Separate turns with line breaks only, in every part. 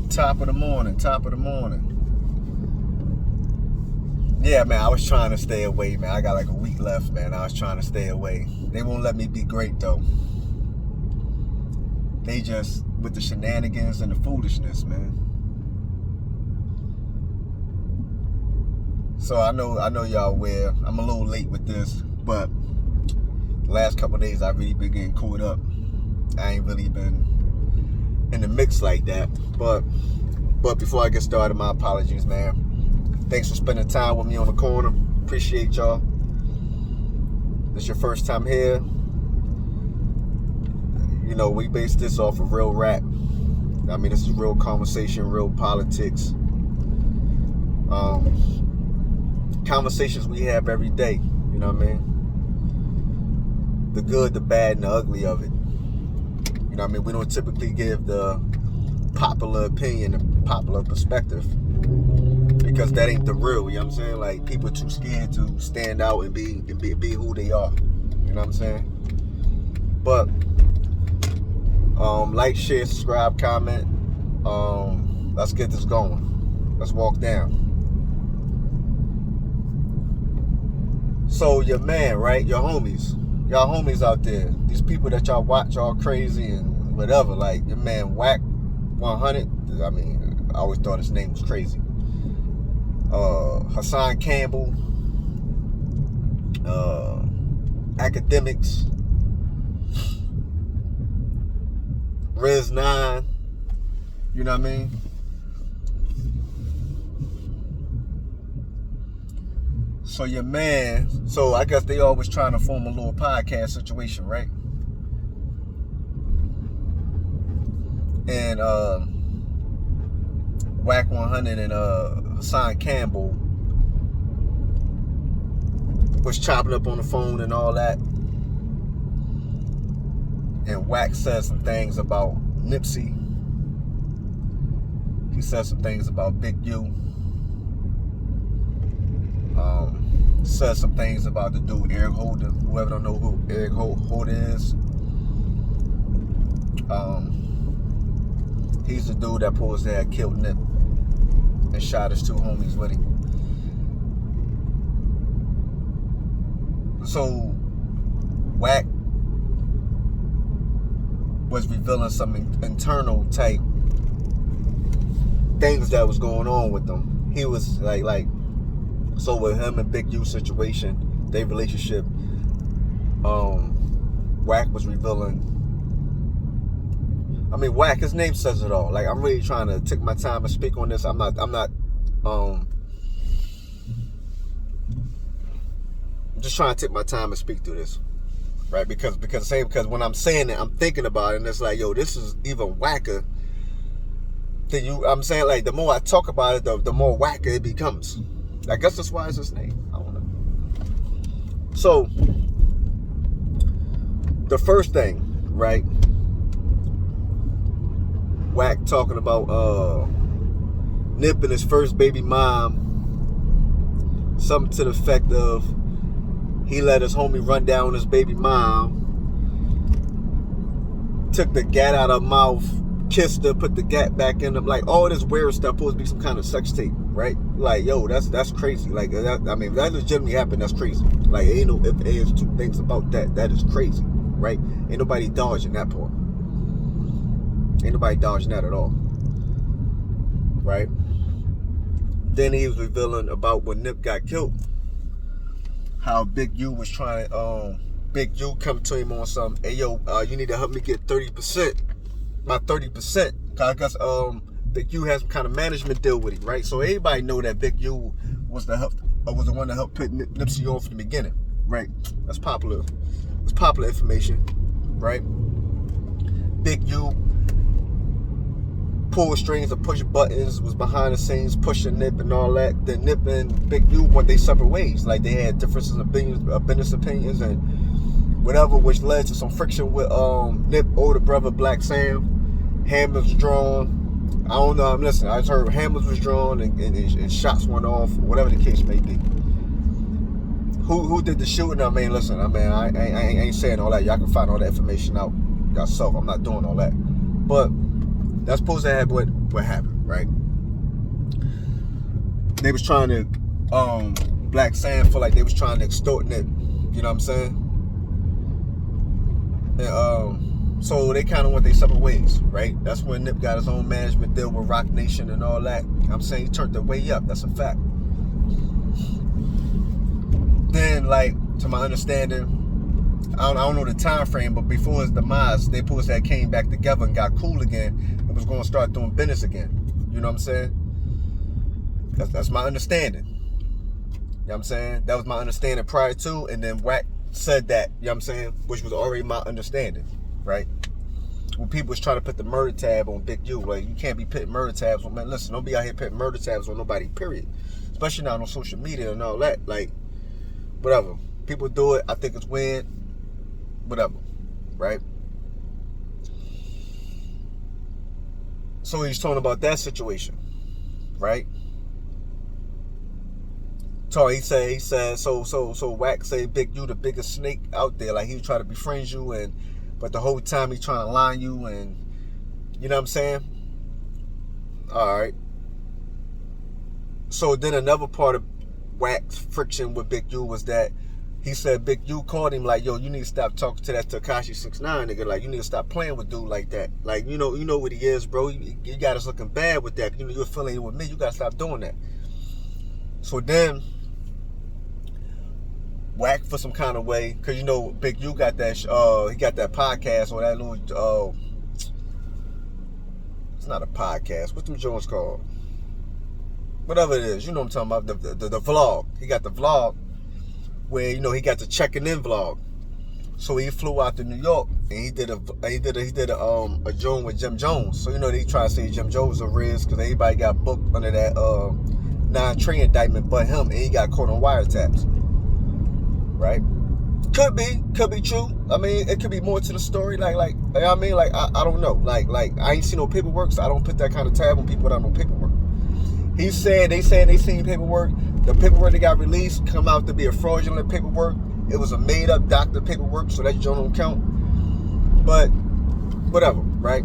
Top of the morning. Yeah, man, I was trying to stay away, man. I got like a week left, man. I was trying to stay away. They won't let me be great, though. They just, with the shenanigans and the foolishness, man. So I know y'all aware. I'm a little late with this, but the last couple of days I really been getting caught up. I ain't really been in the mix like that. But before I get started, my apologies, man. Thanks for spending time with me on the corner. Appreciate y'all. This is your first time here. You know, we base this off of real rap. I mean, this is real conversation, real politics. Conversations we have every day. You know what I mean? The good, the bad, and the ugly of it. You know what I mean? We don't typically give the popular opinion and popular perspective, because that ain't the real, you know what I'm saying? Like, people are too scared to stand out and be who they are. You know what I'm saying? But like, share, subscribe, comment. Let's get this going. Let's walk down. So your man, right? Your homies. Y'all homies out there. These people that y'all watch all crazy and whatever. Like your man Wack 100. I mean, I always thought his name was crazy. Hassan Campbell, Akademiks, Riz 9, you know what I mean? So your man, so I guess they always trying to form a little podcast situation, right? And Wack 100 and Hassan Campbell was chopping up on the phone and all that. And Wack said some things about Nipsey. He said some things about Big U. Said some things about the dude Eric Holder. Whoever don't know who Eric Holder is. He's the dude that supposed to have killed Nip and shot his two homies with him. So Wack was revealing some internal type things that was going on with them. He was like so with him and Big U situation, their relationship, Wack was revealing. I mean, Wack, his name says it all. Like, I'm really trying to take my time and speak on this. I'm not I'm just trying to take my time and speak through this, right? Because when I'm saying it, I'm thinking about it, and it's like, yo, this is even whacker than you. I'm saying, like, the more I talk about it, the more whacker it becomes. I guess that's why it's his name. I don't know. So, the first thing, right? Wack talking about Nip and his first baby mom. Something to the effect of, he let his homie run down his baby mom, took the gat out of her mouth, kissed her, put the gat back in them, like all this weird stuff. Supposed to be some kind of sex tape, right? Like, yo, that's crazy. Like, I mean, if that legitimately happened, that's crazy. Like, ain't no if ands, two things about that. That is crazy, right? Ain't nobody dodging that part. Ain't nobody dodging that at all, right? Then he was revealing about when Nip got killed, how Big U was trying to, Big U come to him on some, hey, yo, you need to help me get 30%, my 30%. Cause I guess Big U has some kind of management deal with him, right? So everybody know that Big U was the one that helped put Nipsey on from the beginning, right? That's popular. It's popular information, right? Big U pulled strings or push buttons, was behind the scenes pushing Nip and all that. Then Nip and Big U went their separate ways. Like, they had differences in business opinions and whatever, which led to some friction with Nip older brother Black Sam. Hammers drawn. I don't know. Listen, I just heard hammers was drawn and shots went off, whatever the case may be. Who did the shooting? I mean, listen. I mean, I ain't saying all that. Y'all can find all that information out yourself. I'm not doing all that. But That's supposed to have what happened, right? They was trying to, Black Sand feel like they was trying to extort Nip. You know what I'm saying? And, so they kind of went their separate ways, right? That's when Nip got his own management deal with Rock Nation and all that. I'm saying he turned the way up. That's a fact. Then, like, to my understanding, I don't know the time frame, but before his demise, they supposed to have came back together and got cool again and was going to start doing business again. You know what I'm saying? That's my understanding. You know what I'm saying? That was my understanding prior to, and then Wack said that, you know what I'm saying? Which was already my understanding, right? When people was trying to put the murder tab on Big U, like, you can't be putting murder tabs on, man, listen, don't be out here putting murder tabs on nobody, period. Especially not on social media and all that. Like, whatever. People do it. I think it's weird. Whatever. Right? So he's talking about that situation. Right? So he said, so Wack say Big U the biggest snake out there. Like, he try to befriend you, but the whole time he trying to line you, and you know what I'm saying? Alright. So then another part of Wack's friction with Big U was that he said Big U called him like, yo, you need to stop talking to that Tekashi 6ix9ine nigga. Like, you need to stop playing with dude like that. Like, you know what he is, bro. You got us looking bad with that. You know, you're affiliated with me. You got to stop doing that. So then Wack for some kind of way, because, you know, Big U got that, he got that podcast or that little, it's not a podcast. What's them Jones called? Whatever it is, you know what I'm talking about, the vlog. He got the vlog where, you know, he got the checking in vlog. So he flew out to New York and he did a joint with Jim Jones. So, you know, they try to say Jim Jones was a risk because everybody got booked under that 9-3 indictment but him, and he got caught on wiretaps. Right? Could be true. I mean, it could be more to the story. Like I mean, like I don't know. Like I ain't seen no paperwork, so I don't put that kind of tab on people without no paperwork. They seen paperwork. The paperwork that got released come out to be a fraudulent paperwork. It was a made up doctor paperwork, so that don't count. But whatever, right?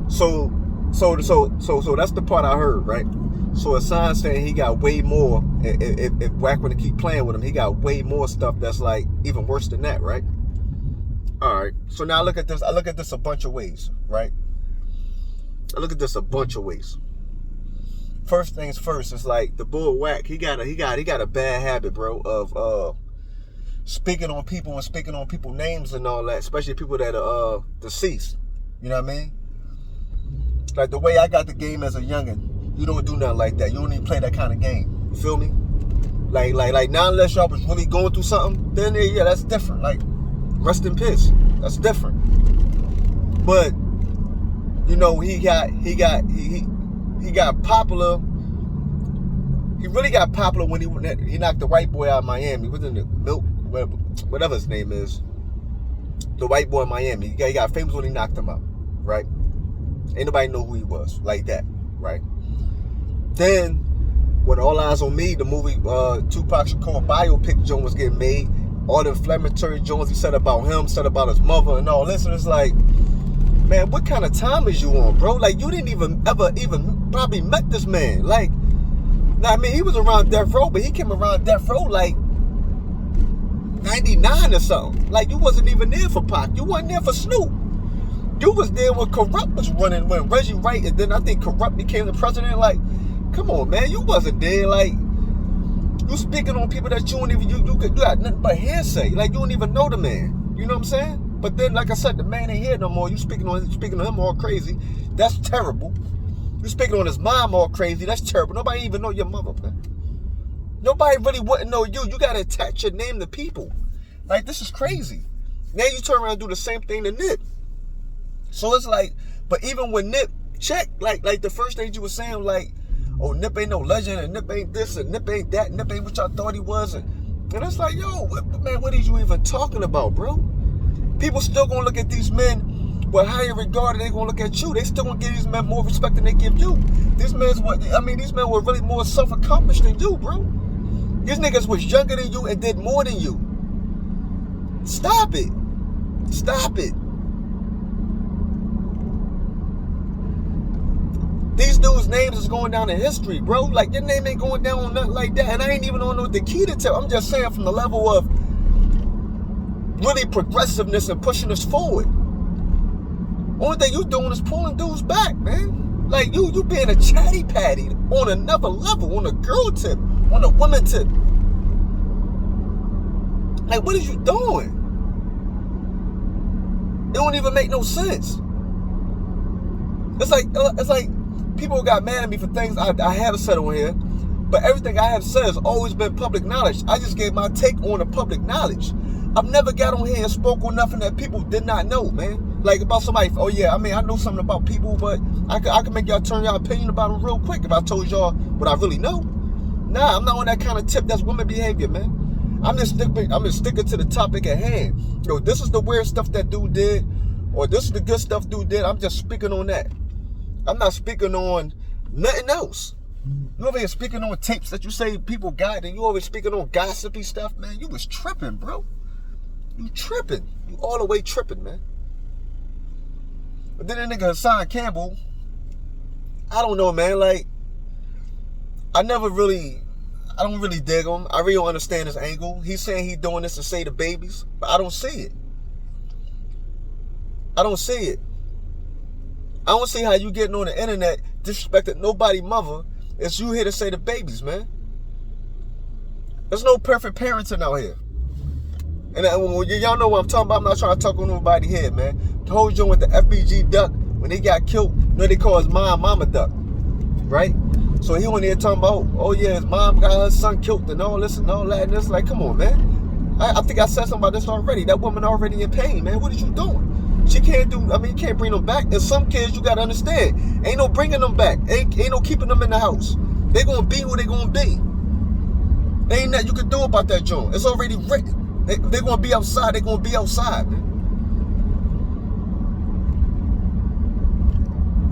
So that's the part I heard, right? So Hassan saying he got way more. If Wack would keep playing with him, he got way more stuff that's like even worse than that, right? All right. So now I look at this a bunch of ways, right? I look at this a bunch of ways. First things first, it's like the bull Wack. He got a bad habit, bro, of speaking on people and speaking on people's names and all that, especially people that are deceased. You know what I mean? Like the way I got the game as a youngin'. You don't do nothing like that. You don't even play that kind of game. You feel me? Like now, unless y'all was really going through something, then yeah, that's different. Like, rest in peace. That's different. But you know, he got popular. He really got popular when he knocked the white boy out of Miami. He was in the milk, whatever his name is. The white boy in Miami. He got famous when he knocked him out, right? Ain't nobody know who he was like that, right? Then, when All Eyes on Me, the movie Tupac Shakur biopic joint was getting made, all the inflammatory joints he said about him, said about his mother and all this, and it's like, man, what kind of time is you on, bro? Like, you didn't even probably met this man. Like, I mean, he was around Death Row, but he came around Death Row like 99 or something. Like, you wasn't even there for Pac. You wasn't there for Snoop. You was there when Corrupt was running, when Reggie Wright, and then I think Corrupt became the president. Like, come on, man, you wasn't there. Like, you speaking on people that you don't even, you got nothing but hearsay. Like, you don't even know the man. You know what I'm saying? But then, like I said, the man ain't here no more. You speaking on him all crazy. That's terrible. You speaking on his mom all crazy. That's terrible. Nobody even know your mother, man. Nobody really wouldn't know you. You gotta attach your name to people. Like, this is crazy. Now you turn around and do the same thing to Nip. So it's like, but even when Nip checked, like the first thing you were saying, like, oh, Nip ain't no legend, and Nip ain't this, and Nip ain't that, Nip ain't what y'all thought he was, and it's like, yo, man, what are you even talking about, bro? People still gonna look at these men with higher regard, and they gonna look at you. They still gonna give these men more respect than they give you. These men were really more self-accomplished than you, bro. These niggas was younger than you and did more than you. Stop it. Stop it. dudes' names is going down in history, bro. Like, your name ain't going down on nothing like that. And I ain't even on the key to tell. I'm just saying from the level of really progressiveness and pushing us forward. Only thing you doing is pulling dudes back, man. Like, you being a chatty patty on another level, on a girl tip, on a woman tip. Like, what is you doing? It don't even make no sense. It's like people got mad at me for things I haven't said on here, but everything I have said has always been public knowledge. I just gave my take on the public knowledge. I've never got on here and spoke on nothing that people did not know, man. Like about somebody, oh yeah, I mean, I know something about people, but I can make y'all turn your opinion about them real quick if I told y'all what I really know. Nah, I'm not on that kind of tip. That's woman behavior, man. I'm just sticking to the topic at hand. Yo, this is the weird stuff that dude did, or this is the good stuff dude did. I'm just speaking on that. I'm not speaking on nothing else. You over here speaking on tapes that you say people got, and you over here speaking on gossipy stuff, man. You was tripping, bro. You tripping. You all the way tripping, man. But then that nigga Hassan Campbell, I don't know, man. Like, I don't really dig him. I really don't understand his angle. He's saying he's doing this to save the babies, but I don't see it. I don't see it. I don't see how you getting on the internet disrespecting nobody's mother. It's you here to save the babies, man. There's no perfect parenting out here. And y'all know what I'm talking about. I'm not trying to talk on nobody's head, man. The whole joint with the FBG duck, when he got killed, you know they call his mom Mama Duck, right? So he on there talking about, oh yeah, his mom got her son killed and all this and all that. And it's like, come on, man. I think I said something about this already. That woman already in pain, man. What are you doing? She can't do, I mean, you can't bring them back. And some kids, you got to understand, ain't no bringing them back. Ain't no keeping them in the house. They going to be who they going to be. Ain't nothing you can do about that joint. It's already written. They going to be outside. They going to be outside, man.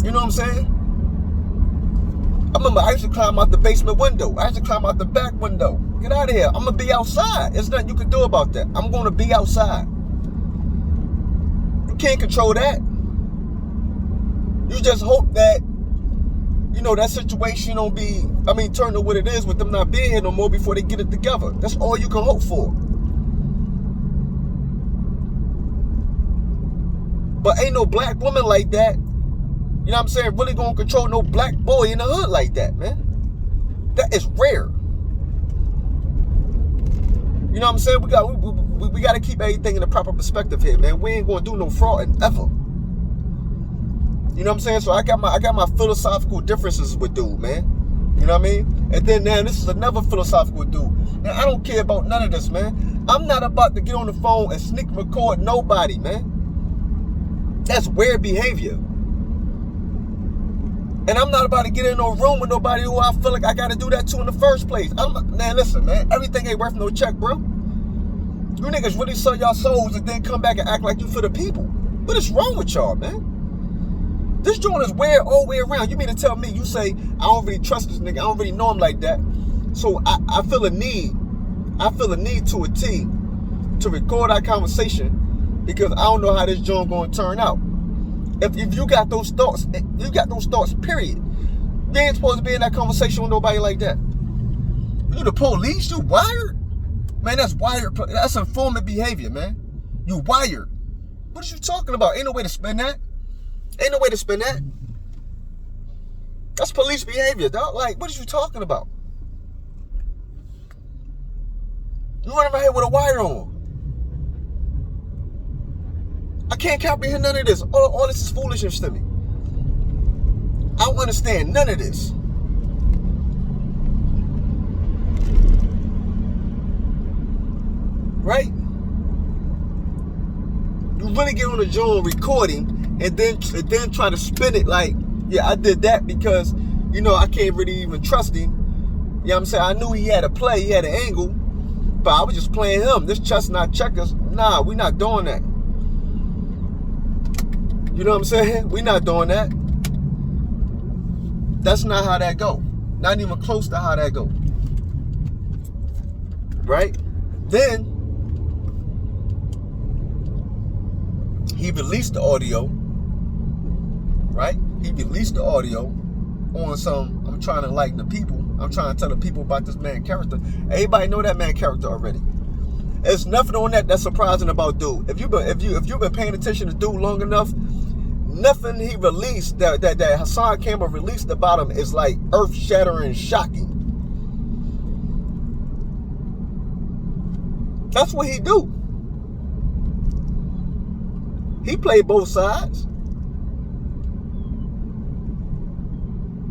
You know what I'm saying? I remember I used to climb out the basement window. I used to climb out the back window. Get out of here. I'm going to be outside. There's nothing you can do about that. I'm going to be outside. You can't control that. You just hope that, you know, that situation don't be, turn to what it is with them not being here no more before they get it together. That's all you can hope for. But ain't no black woman like that, you know what I'm saying, really gonna control no black boy in the hood like that, man. That is rare. You know what I'm saying? We got to keep everything in the proper perspective here, man. We ain't gonna do no frauding ever. You know what I'm saying? So I got my philosophical differences with dude, man. You know what I mean? And then now this is another philosophical dude. Now I don't care about none of this, man. I'm not about to get on the phone and sneak record nobody, man. That's weird behavior. And I'm not about to get in no room with nobody who I feel like I got to do that to in the first place. Man, listen, man. Everything ain't worth no check, bro. You niggas really sell y'all souls and then come back and act like you for the people. What is wrong with y'all, man? This joint is weird all the way around. You mean to tell me, you say, I don't really trust this nigga. I don't really know him like that. So I feel a need. I feel a need to a T to record our conversation because I don't know how this joint going to turn out. If you got those thoughts, period. You ain't supposed to be in that conversation with nobody like that. You the police? You wired? Man, that's wired. That's informant behavior, man. You wired. What are you talking about? Ain't no way to spin that. Ain't no way to spin that. That's police behavior, dog. Like, what are you talking about? You running around here with a wire on. I can't comprehend none of this. All this is foolishness to me. I don't understand none of this. Right? You really get on the joint recording and then try to spin it like, yeah, I did that because, you know, I can't really even trust him. You know what I'm saying? I knew he had a play, he had an angle, but I was just playing him. This chestnut checkers. Nah, we not doing that. You know what I'm saying? We not doing that. That's not how that go. Not even close to how that go. Right? Then he released the audio. Right? He released the audio. on some, I'm trying to enlighten the people. I'm trying to tell the people about this man character. Everybody know that man character already. There's nothing on that that's surprising about dude. If you've been paying attention to dude long enough, nothing he released that Hassan Campbell released about him is like earth-shattering, shocking. That's what he do. He played both sides.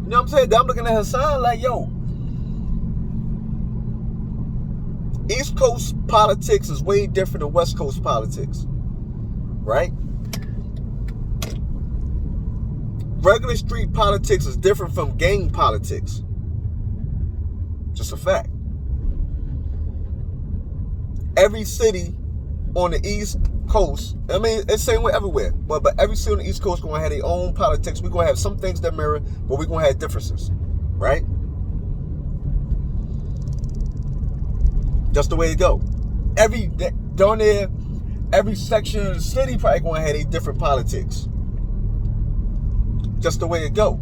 You know what I'm saying? I'm looking at Hassan like, yo, East Coast politics is way different than West Coast politics, right? Regular street politics is different from gang politics. Just a fact. Every city on the East Coast, I mean, it's the same way everywhere, but every city on the East Coast going to have their own politics. We're going to have some things that mirror, but we're going to have differences, right? Just the way it go. Down there, every section of the city probably going to have a different politics. Just the way it go.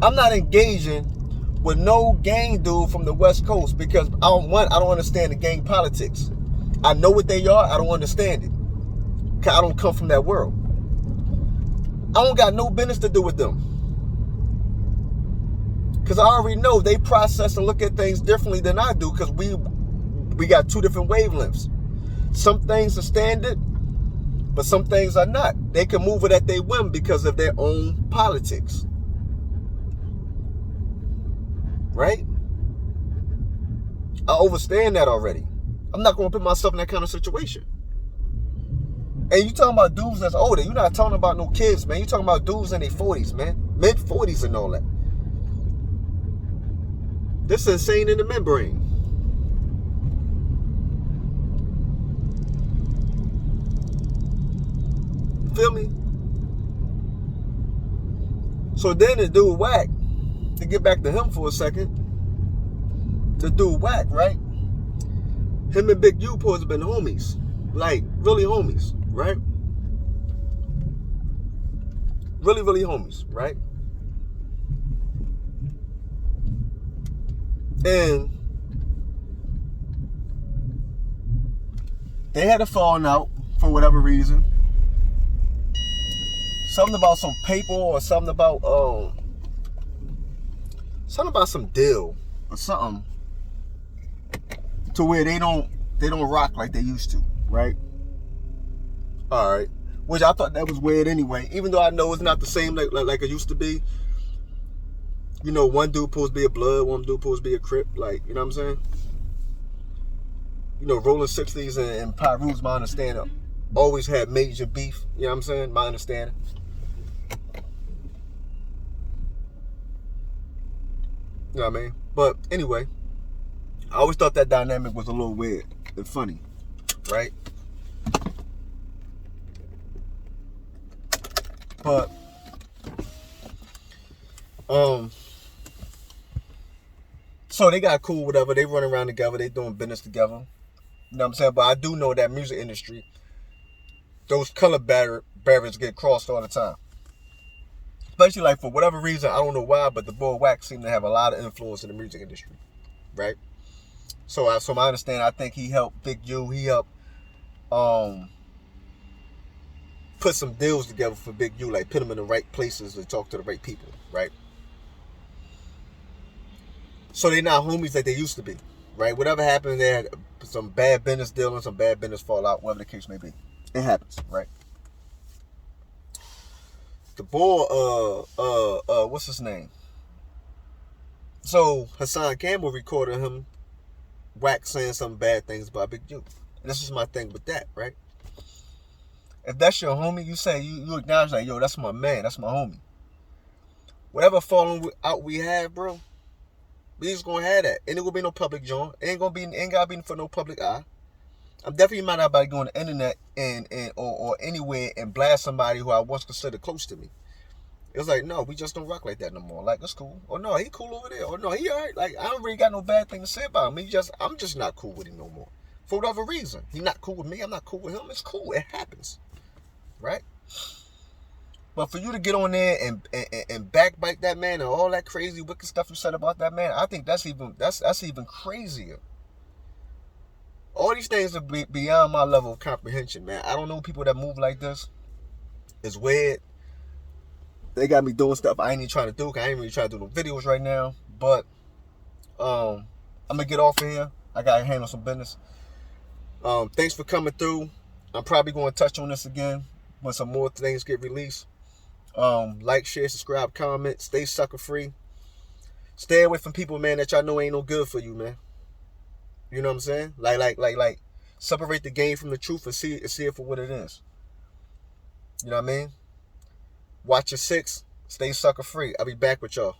I'm not engaging with no gang dude from the West Coast because I don't understand the gang politics. I know what they are. I don't understand it. Cause I don't come from that world. I don't got no business to do with them. Because I already know they process and look at things differently than I do because we got two different wavelengths. Some things are standard, but some things are not. They can move it at their whim because of their own politics. Right? I understand that already. I'm not going to put myself in that kind of situation. And you talking about dudes that's older. You're not talking about no kids, man. You're talking about dudes in their 40s, man. Mid-40s and all that. This is insane in the membrane. Feel me? So then the dude Wack, to get back to him for a second, the dude Wack, right? Him and Big U supposed to have been homies. Like, really homies, right? Really, really homies, right? And they had a falling out for whatever reason. Something about some paper or something about some deal or something to where they don't rock like they used to, right? All right, which I thought that was weird anyway. Even though I know it's not the same like it used to be. You know, one dude supposed to be a blood, one dude supposed to be a crip. Like, you know what I'm saying? You know, Rolling 60s and Pyru's, my understanding, always had major beef. You know what I'm saying? My understanding. You know what I mean? But anyway, I always thought that dynamic was a little weird and funny, right? But so they got cool, whatever. They run around together. They doing business together. You know what I'm saying? But I do know that music industry, those color barriers get crossed all the time. Especially like for whatever reason, I don't know why, but the boy Wack seemed to have a lot of influence in the music industry, right? So my understanding, I think he helped Big U. He helped put some deals together for Big U, like put him in the right places to talk to the right people, right? So they're not homies like they used to be, right? Whatever happened, they had some bad business deal and some bad business fallout, whatever the case may be. It happens, right? The boy, what's his name? So Hassan Campbell recorded him, Wack saying some bad things about Big U. And this is my thing with that, right? If that's your homie, you say, you acknowledge like, yo, that's my man, that's my homie. Whatever falling out we have, bro, we just gonna have that. Ain't gonna be no public joint. Ain't gotta be for no public eye. I'm definitely not about to go on the internet or anywhere and blast somebody who I once considered close to me. It was like, no, we just don't rock like that no more. Like, it's cool. Or no, he cool over there. Or no, he alright. Like, I don't really got no bad thing to say about him. I'm just not cool with him no more. For whatever reason. He not cool with me. I'm not cool with him. It's cool. It happens. Right? But for you to get on there and backbite that man and all that crazy wicked stuff you said about that man, I think that's even crazier. All these things are beyond my level of comprehension, man. I don't know people that move like this. It's weird. They got me doing stuff I ain't even trying to do, because I ain't really trying to do no videos right now. But I'm gonna get off of here. I gotta handle some business. Thanks for coming through. I'm probably going to touch on this again when some more things get released. Like, share, subscribe, comment. Stay sucker free. Stay away from people, man, that y'all know ain't no good for you, man. You know what I'm saying? Like, separate the game from the truth and see it for what it is. You know what I mean? Watch your six. Stay sucker free. I'll be back with y'all.